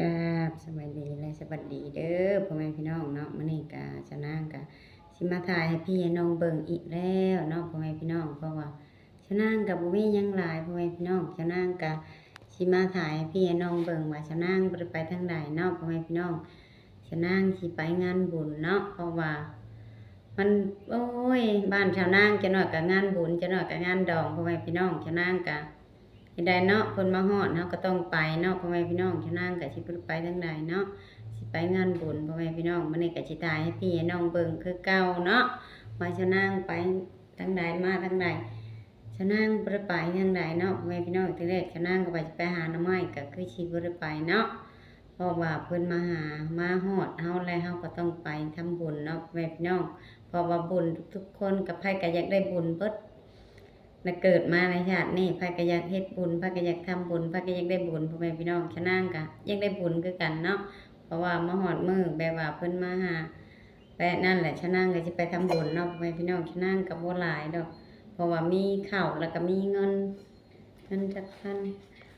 กราบสวัสดีและสวัสดีเด้อพ่อแม่พี่น้องเนาะมื้อนี้ก็จะนั่งก็สิมาถ่ายให้พี่ให้น้องเบิ่งอีกแล้วเนาะพ่อแม่พี่น้องเพราะว่าจะนั่งก็บ่มีหยังหลายพ่อแม่พี่น้องจะนั่งก็สิมาถ่ายให้พี่ให้น้องเบิ่งว่าจะนั่งบ่ได้ไปทางใดเนาะพ่อแม่พี่น้องจะนั่งสิไปงานบุญเนาะเพราะว่ามันโอ้ยบ้านชาวนางจะน้อยก็งานบุญจะน้อยก็งานดองพ่อแม่พี่น้องจะนั่งก็ได้เนาะคนมาฮอดเนาะก็ต้องไปเนาะพ่อแม่พี่น้องชะนางก็สิไปทางใดเนาะสิไปงานบุญพ่อแม่พี่น้องมื้อนี้ก็สิถ่ายให้พี่ให้น้องเบิ่งคือเก่าเนาะว่าชะนางไปทางใดมาทางใดชะนางบ่ได้ไปทางใดเนาะพ่อแม่พี่น้องทีแรกชะนางก็ว่าจะไปหาหน่อไม้ก็คือสิบ่ได้ไปเนาะเพราะว่าเพิ่นมาฮอดเฮาแล้วเฮาก็ต้องไปทำบุญเนาะพ่อแม่พี่น้องเพราะว่าบุญทุกๆคนกับไผก็อยากได้บุญเบิดเกิดมาในชาตินี้พายก็อยากเฮ็ดบุญพายก็อยากทำบุญพายก็อยากได้บุญพ่อแม่พี่น้องชะนางก็อยากได้บุญคือกันเนาะเพราะว่ามาฮอดมื้อแบบว่าเพิ่นมาหาแปะนั่นแหละชะนางก็สิไปทำบุญเนาะพ่อแม่พี่น้องชะนางก็บ่หลายดอกเพราะว่ามีข้าวแล้วก็มีเงินจักพัน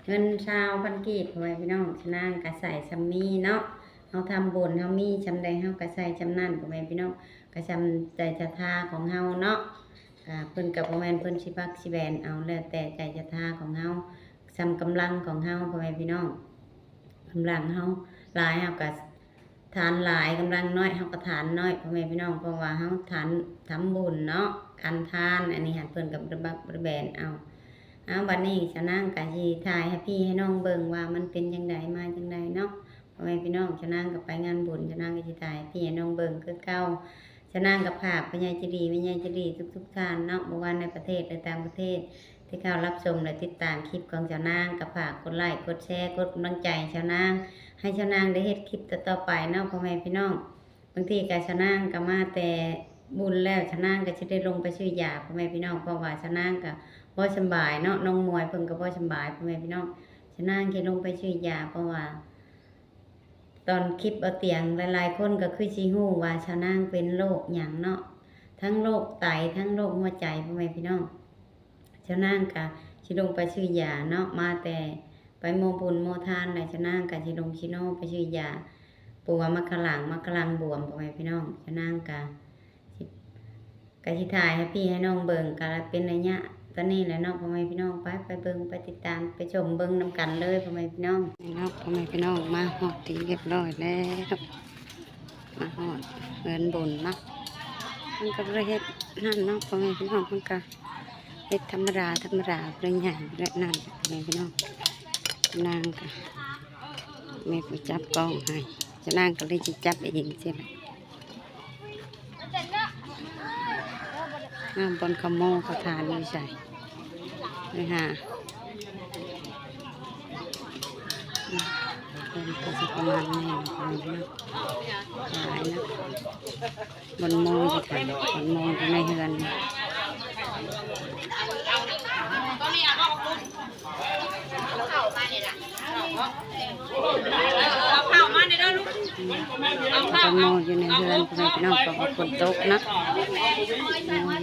เงิน20,000กีบพ่อแม่พี่น้องชะนางก็ใส่ซำมีเนาะเฮาทำบุญเฮามีจำใดเฮาก็ใส่จำนั้นพ่อแม่พี่น้องก็จำใจศรัทธาของเฮาเนาะเพิ่นกับพ่อแม่เพิ่นสิพักสิแบนเอาแล้วแต่ใจศรัทธาของเฮาซ้ำกำลังของเฮาพ่อแม่พี่น้องกำลังเฮาหลายเฮาก็ทานหลายกำลังน้อยเฮาก็ทานน้อยพ่อแม่พี่น้องเพราะว่าเฮาทำบุญเนาะการทานอันนี้หันเพิ่นกับบ่แบนเอาบัดนี้จะนั่งก็สิถ่ายให้พี่ให้น้องเบิ่งว่ามันเป็นจังไดมาจังไดเนาะพ่อแม่พี่น้องจะนั่งก็ไปงานบุญจะนั่งก็สิถ่ายให้พี่ให้น้องเบิ่งคือเก่าจะนั่งกับภาพพญาเจดีย์ทุกท่านเนาะบ่ว่าในประเทศหรือต่างประเทศที่เข้ารับชมและติดตามคลิปของเจ้านางกับภาพกดไลค์กดแชร์กดกำลังใจเจ้านางให้เจ้านางได้เฮ็ดคลิปต่อไปเนาะพ่อแม่พี่น้องบางทีก็เจ้านางก็มาแต่บุญแล้วเจ้านางก็สิได้ลงไปซื้อยาพ่อแม่พี่น้องเพราะว่าเจ้านางก็บ่สบายเนาะน้องมวยเพิ่นก็บ่สบายพ่อแม่พี่น้องเจ้านางสิลงไปซื้อยาเพราะว่าตอนคลิปเอาเตียงหลายๆคนก็คือสิฮู้ว่าชาวนางเป็นโรคหยังเนาะทั้งโรคไตทั้งโรคหัวใจพ่อแม่พี่น้องชาวนางก็สิลงไปซื้อยาเนาะมาแต่ไปโมบุญโมทานแล้วชาวนางก็สิลงชิโนไปซื้อยาปัวมะกะหลังบวมพ่อแม่พี่น้องชาวนางก็สิถ่ายให้พี่ให้น้องเบิ่งก็เป็นระยะตอนนี้แหละเนาะพ่อแม่พี่น้องไปเบิ่งไปติดตามไปชมเบิ่งนำกันเลยพ่อแม่พี่น้องเนาะพ่อแม่พี่น้องมาฮอดที่เรียบร้อยแล้วมาฮอดเงินบุญเนาะมันก็เฮ็ดนั่นเนาะพ่อแม่พี่น้องมันก็เฮ็ดธรรมดาเรื่องใหญ่เรื่องนั่นพ่อแม่พี่น้องนางก็แม่ผู้จับกล้องให้จะนางก็เลยจะจับเองใช่ไหมน้ำบนขโมยเขาทานไม่ใช่เลยฮะเป็นก็จะประมาณนี้นะหลายนะบนโมยจะทำบนโมยจะไม่เฮือนขโมยอยู่ในเฮือนพ่อแม่พี่น้องก็ฝนตกนะอยู่ในเฮือน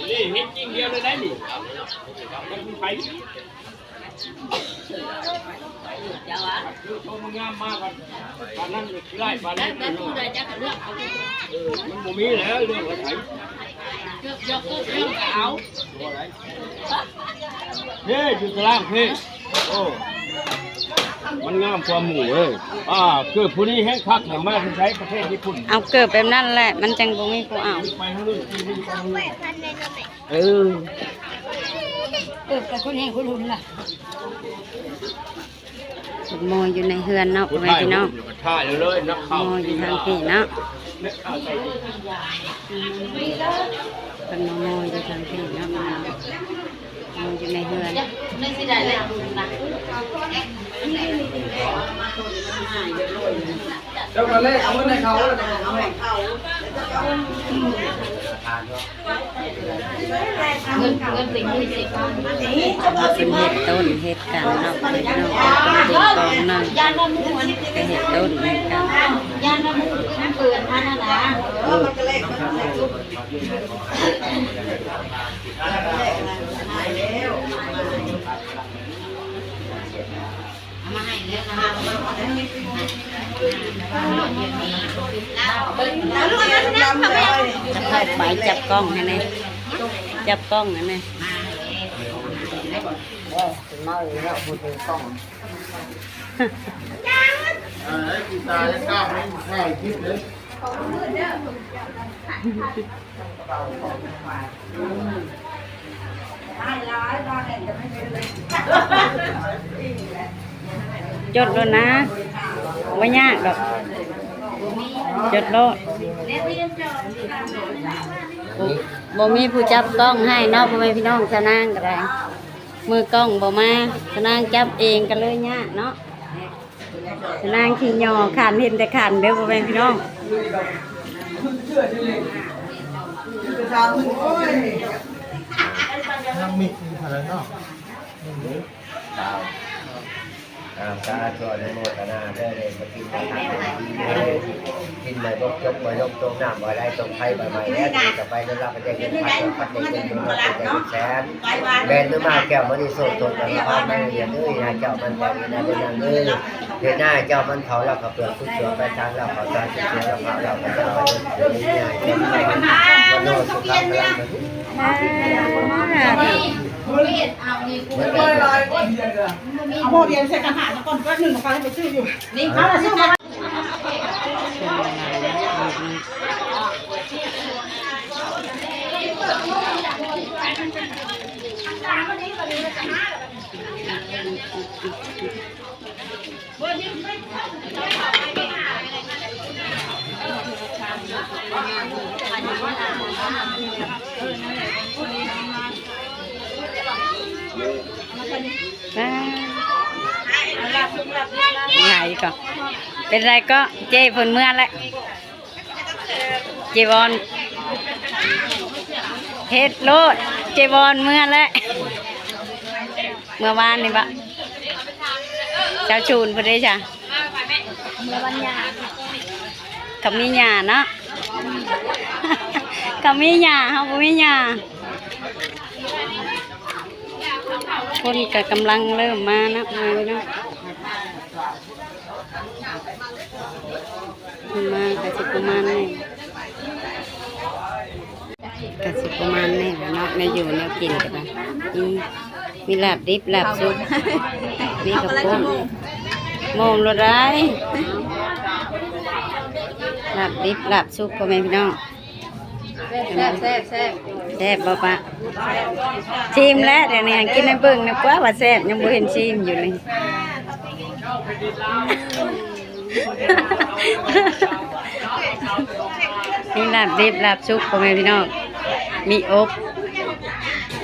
นี่เห็ดจริงเดียวเลยได้ดิไปเจ้าอ่ะเขามางามมากครับปานนั้นไล่ปานนั้นมันบ่มีแล้วเรื่องอะไรเรื่องขาวเฮ้ยอยู่กลางเฮ้ยโอ้มันงามกว่าหมูเลยเกิดผู้นี้แห้งคักอย่างมากใช้ประเทศญี่ปุ่นเอาเกิดแบบนั้นแหละมันจังบ่มีผู้เอาเกิดแต่คนแห้งคนหุ่นล่ะขโมยอยู่ในเฮือนเนาะพ่อแม่พี่น้องถ่ายเลยนักข่าวขโมยอยู่ทางพี่เนาะเป็นขโมยอยู่ทางพี่เนาะขโมยอยู่ในเฮือนเจ้ามาเล่เอาไว้ในเขาแล้วเอาไว้เงินสิ่งที่สิเป็นเห็ดต้นเห็ดกันเนาะเห็ดเนาะต้นนั่งเป็นเห็ดต้นเห็ดกันยานน้ำมูกน้ำเปลือนท่านน่ะนะอ มาให้แล้วนะเข้าไปจับกล้องให้แน่จับกล้องให้แน่ มาแล้วพูดถึงกล้องกีตาร์จะกล้าไม่ใช่คิดเลยจดแล้วนะไม่ยากดอกจดโลดบ่มีผู้จับกล้องให้เนาะพ่อแม่พี่น้องสนางก็ได้มือกล้องบ่มาสนางจับเองกันเลยยากเนาะสนางขี้หยอขันเห็นแต่ขันเด้อพ่อแม่พี่น้องน้ำมิกอะไรเนาะสาธุอนุโมทนาได้เลยมากินอาหารดีกินใบยกยกใบยกตรงน้ำใบได้ตรงไผ่ใบใหม่แล้วจะไปแล้วเราไปได้เงินพันได้เงินมาเป็นแสนแบนนื้อมาแก้วมันนี่โซ่ตนแล้วพาไม่เรียนเลยนะเจ้ามันแบบนี้นะเป็นอย่างนี้เดี๋ยวหน้าเจ้ามันเผาเราขับเปลือกทุกตัวไปทางเราเผาตาทุกตัวเราเผาเราไปเจ้ามันนี่ไงมันโนสุขังพลังเอาโมเดียนใส่กระถางก่อนก็หนึ่งของการให้ไปซื้ออยู่นี่เขาจะซื้อมาไงก็เป็นไรก็เจ้ผลเมื่อแล้วเจวอนเฮ็ดโลดเจวอนเมื่อแล้วเมื่อวานนี่บะเจ้าชูนพอดีจ้ะเมื่อวันยากับมีหยาเนาะกับมีหยาเขาบ่มีหยาคนก็กำลังเริ่มมานะเลยนะมากระสิประมาณนี้กระสิประมาณนี้เนาะในอยู่แนวกินกันมีลาบดิบลาบซุปมีกระปุกโมมรสร้ายลาบดิบลาบซุปพ่อแม่พี่น้องแซ่บบ่ปะชิมแล้วเดี๋ยวนี้กินในเบิ่งนะกว่าว่าแซ่บยังบ่เห็นชิมอยู่เลยมีลาบดิบลาบซุปพ่อแม่พี่น้องมีอบ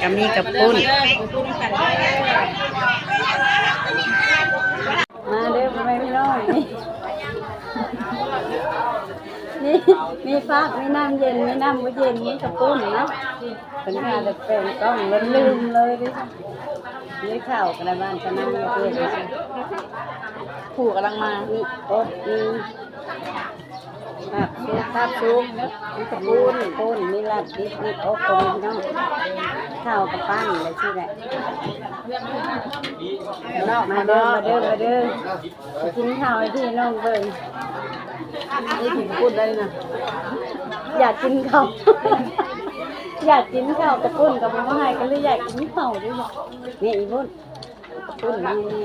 กับมีกับปุ้นมาเด้อพ่อแม่พี่น้องนี่มีฟักมีน้ำเย็นมีน้ำไม่เย็นมีกับปุ้นเนาะเป็นงานแบบเป็นกล้องแล้วลืมเลยดินี่ข้าวกระบ้านจะนั่งเพื่อนดิผู้กำลังมานี่อบลาบซุปมีกับปุ้นมีลาบดิบมีอบตรงนี้เนาะข้าวกับปั้นอะไรที่แหละมาเด้อกินข้าวให้พี่น้องเบิ่งนี่ถึงพูดได้นะอยากกินข้าวอยากกินข้าวกับปุ้นกับมะม่วงก็เลยอยากกินข้าวด้วยนี่อีปุ้นปุ้นนี่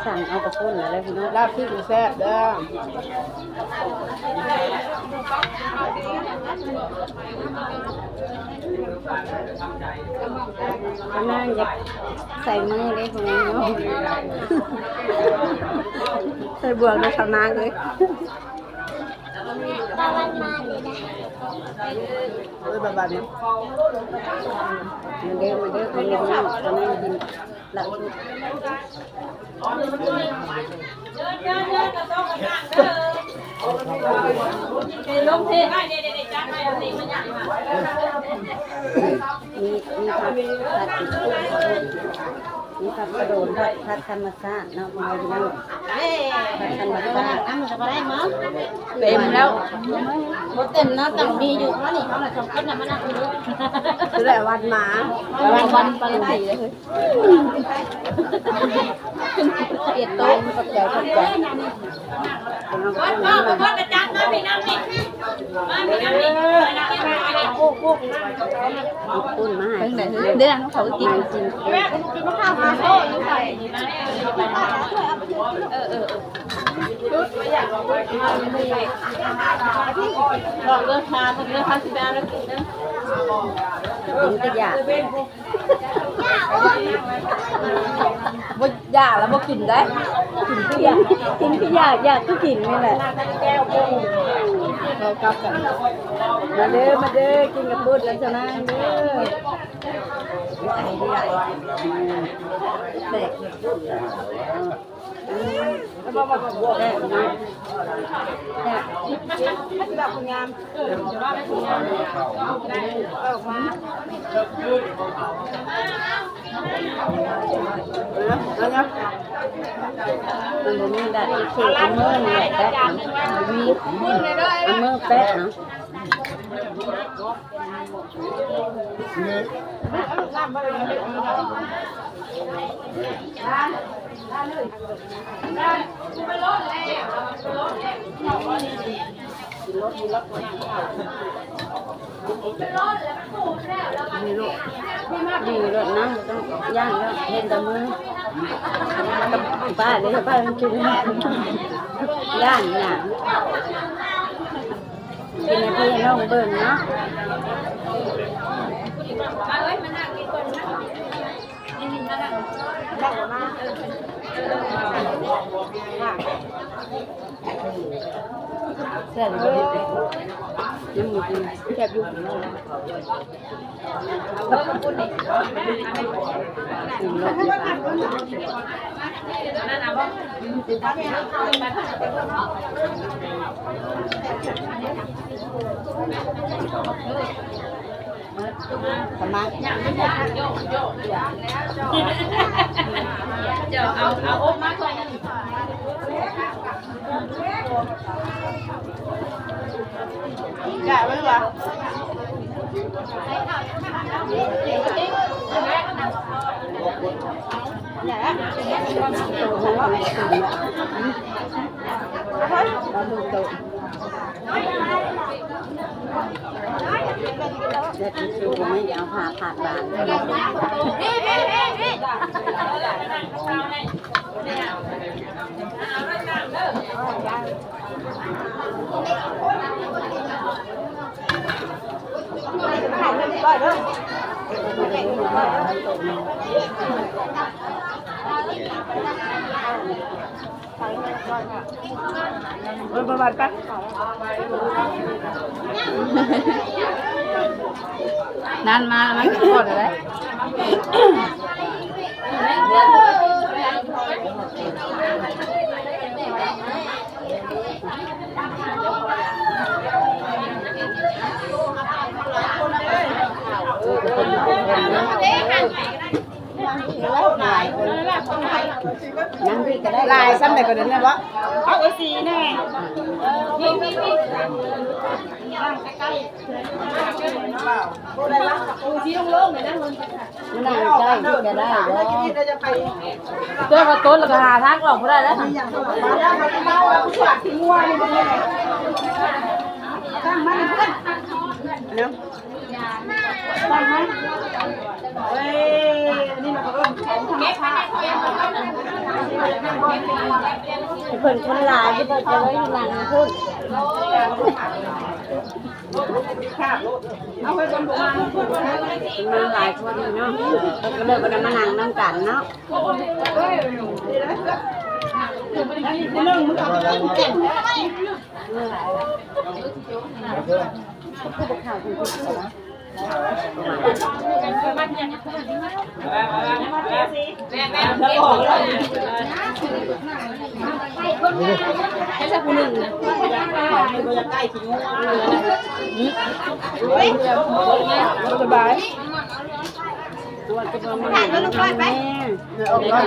สั่งเอากับปุ้นอะไรพี่น้อง ลาบที่แซ่บเด้อ นั่งอยากใส่มือเลยพวกนี้เนาะใส่บวกในชำนาญเลยแบบนี้มาเด้อคนเลี้ยงน้ำจะนั่งกินหลับลงเทมีผักกระโดดผักธรรมชาติเนาะมาดูผักธรรมชาติอันจะมาได้มั้ง เต็มแล้ว หมดเต็มนะต้องมีอยู่เพราะนี่เขาหน่ะชมกันนะมันน่ะคือ คือแต่วันหมาวันปลาสีเลย ปุ้นมาให้ เพิ่งได้เดือนเขากิน จริง ข้าวมาโซ่อยู่ใส่ลองเลือกทานเลือกทานสิบแปดแล้วกินนะ กินก็อยาก บ่อยากแล้วบ่กินได้กินก็อยาก กินก็อยากก็กินนี่แหละ เรากลับกัน มาเด้อกินกับปุ้นแล้วชนะเด้อเด็กเอาเนาะมันบ่มีได้คืออันเมื่อนี่แป๊ะมีอันเมื่อแป๊ะเนาะมีลูกดีเลยนะต้องย่างแล้วเห็นแต่มือป้าเดี๋ยวป้ามันกินย่างเนี่ยกินให้พี่น้องเบิ่งเนาะเสร็จแล้วยังมีกินแซ่บอยู่ทำไมเดี๋ยวเอาอบมาก่อนแกะไว้หรือเปล่าเด็กคือไม่อยากผ่าผ่าบานประมาณปะนั่นมามันก่อนเลยนั่งพี่ก็ได้ ลายซ้ำแต่ก็เดินเลยวะเอาไอ้สีแน่มันนั่งใกล้พี่ก็ได้เด้อ เจ้าก็ต้นแล้วก็หาทางออกบ่ได้แล้ว ตั้งมันเพื่อนเนาะตั้งมันเฮ้ยนี่มันก็เริ่มของธรรมชาติ เพิ่นคนหลายที่เพิ่นจะไว้หลังพูด เอาไปจนประมาณ มาหลายคนเนาะเพิ่นก็เลยบ่ได้มานั่งนำกันเนาะ เรื่องมึงเอาไปเก่ง ผู้ปกครองคุณพี่ก็นะให้สักผู้หนึ่งนะ ใกล้ถึง สบาย ตัวจะบ่มานั่งนำกันแม่เอาก่อน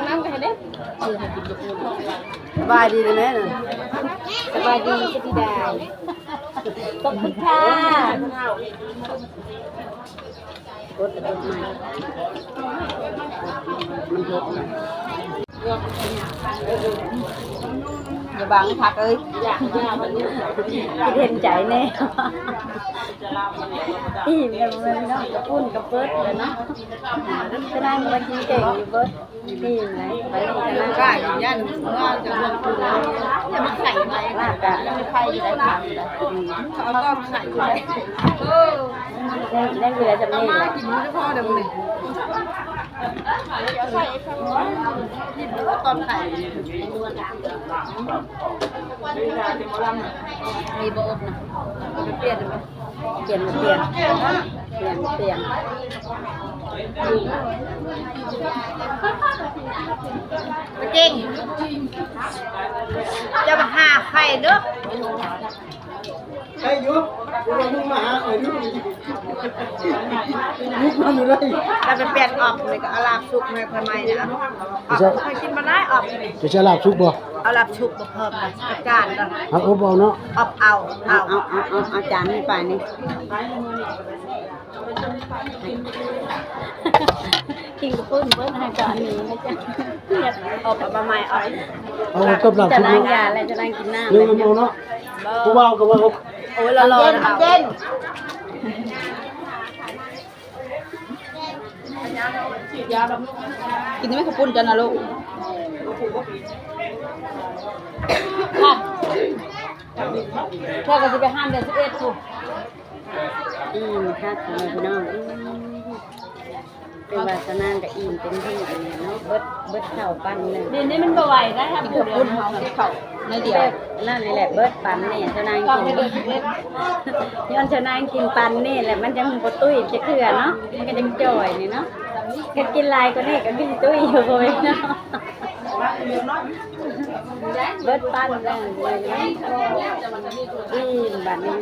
นั่งไปให้เด้ สบายดีเลยแม่น่ะ สบายดีจะดีได้ขอบคุณค่ะ กดใหม่มันเฮ็ด อย่าบังผักเอ้ย คิดเห็นใจแน่อิ่มแล้วมันเนาะกระปุ้นกระเปิดเลยเนาะจะนั่งมากินเก่งอยู่เบิดอิ่มเลยไปนี่จะนั่ง ก็ย่านว่าจะลงทุนจะมาไข่ไหม ลากกะ ไม่ไข่อยู่ได้ผักอยู่ได้ เขาก็ไข่ไหมได้เวลาจะนี่แหละ กินไม่พอเดี๋ยวนี้ตอนไข่มีโบอบนะเปลี่ยนไหม เปลี่ยนจริงจะมาหาไข่เด้อ ใครยุบกูว่ามึงมาหาใครยุบยุบมาอยู่เลย จะไปเปลี่ยนออกเลยก็เอาลาบชุกมาคนใหม่นะออกเคยกินมาได้ออก จะใช้ลาบชุบบ่ เอาลาบชุกมาเพิ่มนะจัดการนะ เอาอบเอาเนาะ เอาจานนี้ไปนี่กินกระปุ้นเบิ้ลให้จานนี้นะจ๊ะเอาประมาณเอา เอากับลาบ จะ ชุบ นั่ง เนาะ ยาอะไรจะนั่งกินน้ำ เรื่องเอาเนาะกูว่าก็ว่า โอ้ยร้อนๆเอา กินไม่ขปุ่นจันนะลูก พ่อก็จะไปห้ามเดือน11ถูกค่ะพี่น้องเป็นวาสนานกับอิ่มเป็นที่เนี่ยเนาะเบิดเข่าปั้นหนึ่ง เดี๋ยวนี้มันบ่ไหวนะครับขปุ่นเขาที่เขาในเดียว นั่นนี่แหละเบิดปั้นนี่ชนางกินย้อนชนางกินปั้นนี่แหละมันจะมึงปตุ้ยจะเกลือเนาะมันก็จะจ่อยนี่เนาะก็กินลายก็นี่ก็กินตุ้ยอยู่เลยเนาะเบิดปั้นแล้วบัดนี้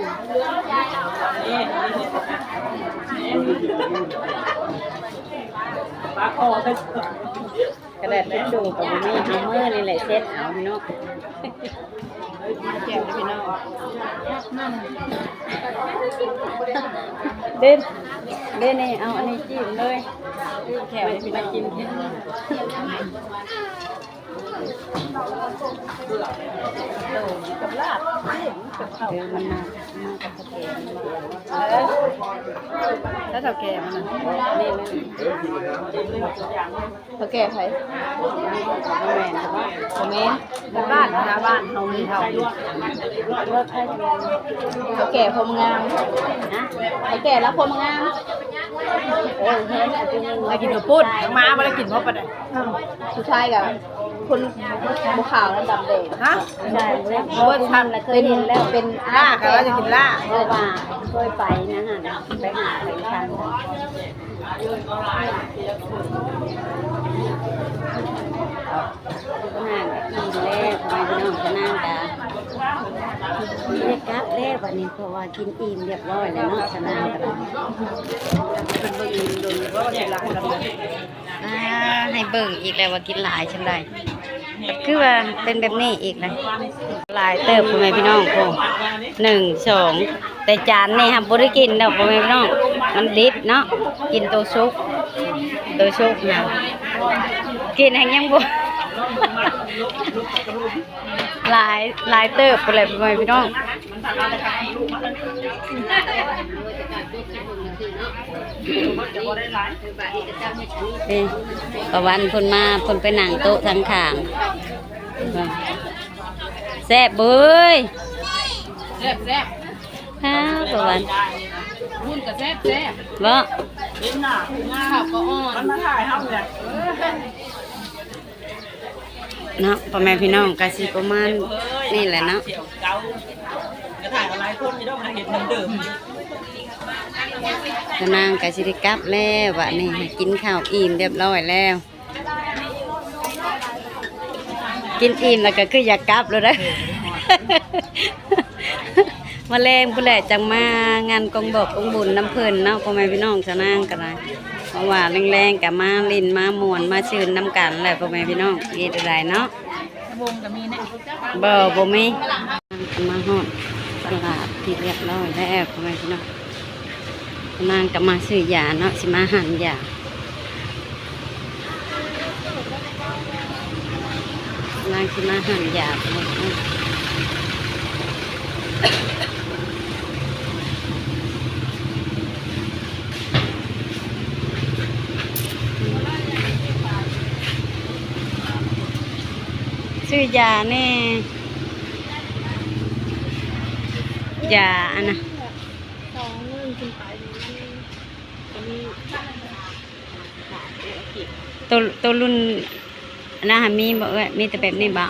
กระดาษทิชชู่กับบุมี่เอามือนี่แหละเช็ดเอาพี่น้องเด่นนี่เอาอันนี้จิ้มเลยแขวนี่มาจิ้มเกับลาบกับข้าวมันมากับกาแฟแล้วเท่าแก่มันนี่เลย เขาแก่ไผ แม่นว่า คอมเมนต์บ้านนะบ้านเฮามีเฮา เลิกให้เรียน เขาแก่พรมงาม นะ เขาแก่แล้วพรมงาม เห็นจริง มากินหัวปุ้นมาไม่ได้กินเพราะปะเนี่ย ผู้ชายกับคนบุขาวและดำแดง ฮะ ใช่เรียกว่าทำแล้วเคยเห็นแล้ว เป็น ล่าค่ะว่าจะกินล่า เพราะว่าเคยไปนะฮะไปหาไปทานงานอีแรกทำไมพี่น้องจะนั่งกันเรียกกราฟแรกวันนี้เพราะว่ากินอิ่มเรียบร้อยแล้วเนาะชนะกันให้เบิ่งอีกแล้วว่ากินหลายฉันได้คือว่าเป็นแบบนี้อีกเลยหลายเติบพ่อแม่พี่น้องโอ้1 2แต่จานนี่ครับบ่ได้กินดอกพ่อแม่พี่น้องมันดิบเนาะกินตัวซุปนะกินแห่งยังบ่ หลายเติบไปเลยพ่อแม่พี่น้องนี่ประวันเพิ่นมาเพิ่นไปนั่งโต๊ะทางข้างแซ่บเบ้ย แซ่บแซ่บ ฮะประวัน หุ่นกับแซ่บแซ่บ บ่ เห็นหน้าข้าวก็อ่อนมันมาถ่ายเฮาเนี่ย เนาะพ่อแม่พี่น้องก็สิประมาณนี่แหละเนาะ เก่าจะถ่ายอะไรคนที่ต้องมาเห็นเหมือนเดิม จะนางก็สิได้กลับแล้วบัดนี้ให้กินข้าวอิ่มเรียบร้อยแล้ว กินอิ่มแล้วก็คืออยากกลับแล้วนะ มาแรงผู้แหละจังมางานกองบอกกองบุญน้ำเพลินเนาะพ่อแม่พี่น้องจะนั่งกันเลยเพราะว่าแรงๆกับมาลินมามวนมาชื่นน้ำกันแหละพ่อแม่พี่น้องเฮ็ดอะไรเนาะ วงก็มีเนี่ย บ่มีมาฮอดตลาดที่เรียบร้อยแล้วพ่อแม่พี่น้องนางก็มาซื้อยาเนาะสิมาหั่นยานาง างสิมาหั่นหยาบเลยซื้อยาแน่ยาอันนะตัวรุ่นนะฮะมีบ่มีแต่แบบนี้บ่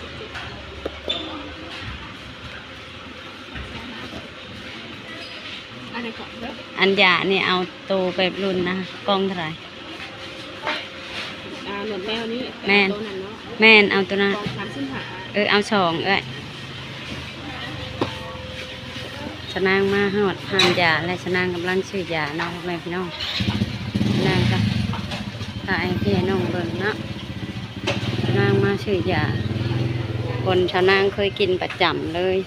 อันยานี่เอาตัวแบบรุ่นนะกองเท่าไหร่หนวดแมวนี่ แม่นแม่นเอาตัวนั้น 35เอาสองชนางมาหอดหานยาและชนางกำลังซื้อยาน้องแม่พี่น้องชนางก็ถ่ายพี่น้องเบิ่งเนาะชนางมาซื้อยาคนชนางเคยกินประจำเลย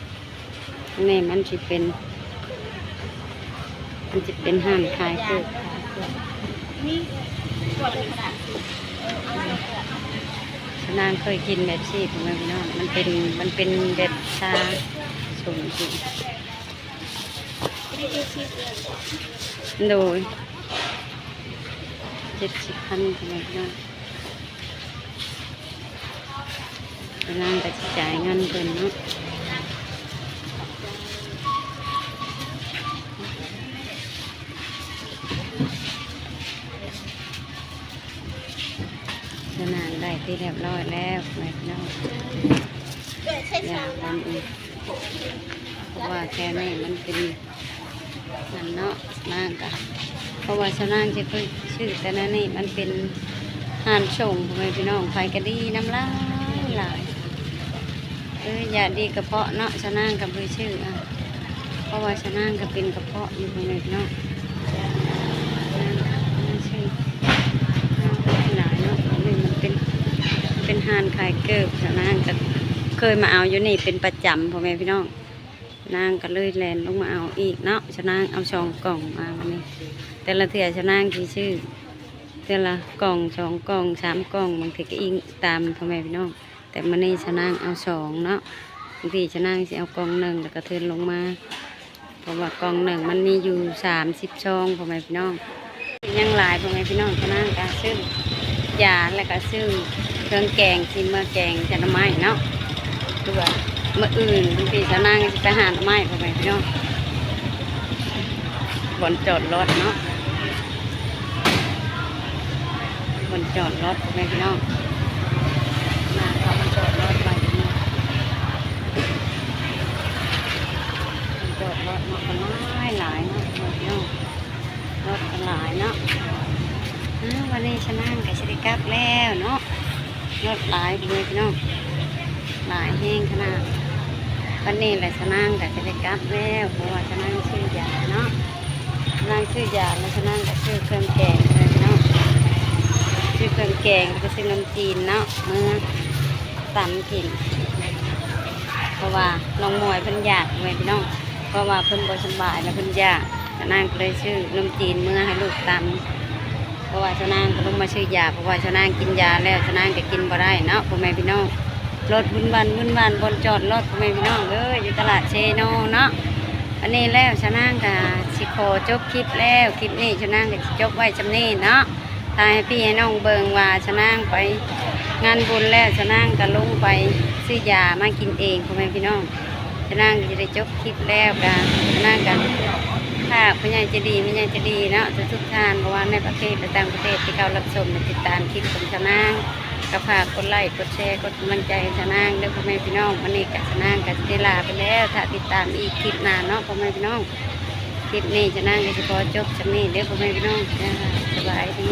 นี่มันจะเป็นห้านขายเกิดชนางเคยกินแบบชีพแม่พี่น้องมันเป็นแบบชาสูงจริงโดย70,000เป็นไงพี่น้องชนางก็จะจ่ายเงินเพิ่นเนาะชนางได้ที่เรียบร้อยแล้วแม่พี่น้องอย่างนั้นอีกเพราะว่าแค่นี้มันเป็นนั่นเนาะนางกะเพราะว่าชาวนางจะค่อยชื่อแต่นั่นนี่มันเป็นห่านส่งพ่อแม่พี่น้องไฟกระดีน้ำลายหลายอย่าดีกระเพาะเนาะชาวนางกับเลยชื่อเพราะว่าชาวนางก็เป็นกระเพาะอยู่พ่อแม่พี่น้องชื่อหลายเนาะนี่มันเป็นห่านขายเกิบชาวนางก็เคยมาเอาอยู่นี่เป็นประจำพ่อแม่พี่น้องนางก็เลยแลนลงมาเอาอีกเนาะชะนางเอา2 กล่องมาวันนี้แต่ละเถื่อชะนางกี่ชื่อแต่ละกล่อง2 กล่อง3 กล่องบางทีก็อิงตามพ่อแม่พี่น้องแต่วันนี้ชะนางเอา2เนาะบางทีชะนางจะเอากล่อง1แล้วก็เทินลงมาเพราะว่ากล่อง1มันมีอยู่30 ซองพ่อแม่พี่น้องยังหลายพ่อแม่พี่น้องชะนางก็ซื้อยาแล้วก็ซื้อเครื่องแกงซิมเมอร์แกงจะน้ำไม้เนาะตัวเมื่ออื่นบางทีชาวนางจะไปหาไม้พ่อแม่พี่น้องบนจอดรถเนาะบนจอดรถพ่อแม่พี่น้องมาเขาบนจอดรถไปบนจอดรถเนาะก็หลายเนาะพ่อแม่พี่น้องรถก็หลายเนาะวันนี้ชาวนางก็จะได้กลับแล้วเนาะรถหลายพ่อแม่พี่น้องหลายแห้งขนาดวันนี้แหละชะนางก็จะได้กลับแล้วเพราะว่าชะนางซื้อยาเนาะชะนางซื้อยาแล้วชะนางก็ซื้อเครื่องแกงเลยเนาะซื้อเครื่องแกงแล้วก็ซื้อน้ำจีนเนาะเมื่อตำกินเพราะว่าน้องมวยเพิ่นอยากเลยพี่น้องเพราะว่าเพิ่นบ่สบายแล้วเพิ่นอยากชะนางก็เลยซื้อน้ำจีนเมื่อให้ลูกตำเพราะว่าชะนางก็ลงมาซื้อยาเพราะว่าชะนางกินยาแล้วชะนางก็กินบ่ได้เนาะพ่อแม่พี่น้องรถบุญบันบนจอดรถพ่อแม่พี่น้องอยู่ตลาดเชโนเนาะอันนี้แล้วชะนางกับสิโคจบคลิปแล้วคลิปนี้ชะนางกับจบไว้จำนี้เนาะทายให้พี่ให้น้องเบิงว่าชะนางไปงานบุญแล้วชะนางกับลงไปซื้อยามากินเองพ่อแม่พี่น้องชะนางจะได้จบคลิปแล้วกันชะนางกันถ้าพญาจะดีไม่ใช่จะดีเนาะทุกท่านเพราะว่าในประเทศและต่างประเทศที่เขารับชมติดตามคลิปของชะนางก็ฝากกดไลค์กดแชร์กดกำลังใจชะนางเด้อพ่อแม่พี่น้องวันนี้กับชะนางกับเวลาไปแล้วถ้าติดตามอีกคลิปหน้าเนาะพ่อแม่พี่น้องคลิปนี้ชะนางก็จะขอจบชำนี้เด้อพ่อแม่พี่น้องสบายดี